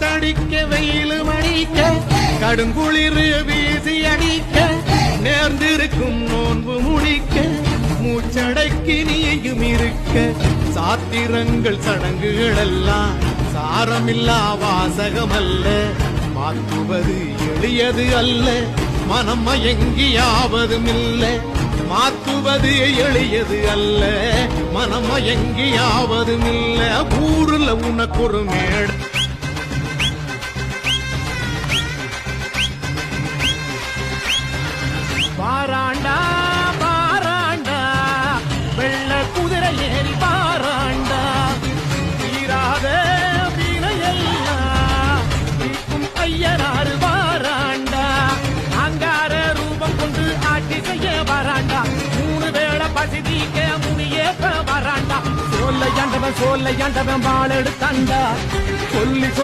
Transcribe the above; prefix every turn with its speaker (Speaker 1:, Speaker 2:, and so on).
Speaker 1: காத்தடிக்க வெயில் மணிக்க கடுங்குளிர் வீசி அடிக்க நேர்ந்திருக்கும் நோன்பு முடிக்க மூச்சடைக்கு நீயும் இருக்க சாத்திரங்கள் சடங்குகள் எல்லாம் சாரமில்லா வாசகம் அல்ல மாற்றுவது எளியது அல்ல மனம் மயங்கியாவதும் இல்ல மாற்றுவது எளியது அல்ல மனம் மயங்கியாவதும் இல்ல ஊருல உனக்கு ஒரு மேடை பாராண்டா பாராண்டா வெள்ள குதிரை ஏறி பாராண்டா தீராத வீணையெல்லாம் தீர்க்கும் ஐயனாறு பாராண்டா அங்கார ரூபம் கொண்டு ஆட்சி செய்ய வராண்டா 3 வேளை பசி தீக்க முனியேற்ற வராண்டா சொல்ல யாண்டவன் வாழெடுத்தாண்டா சொல்லி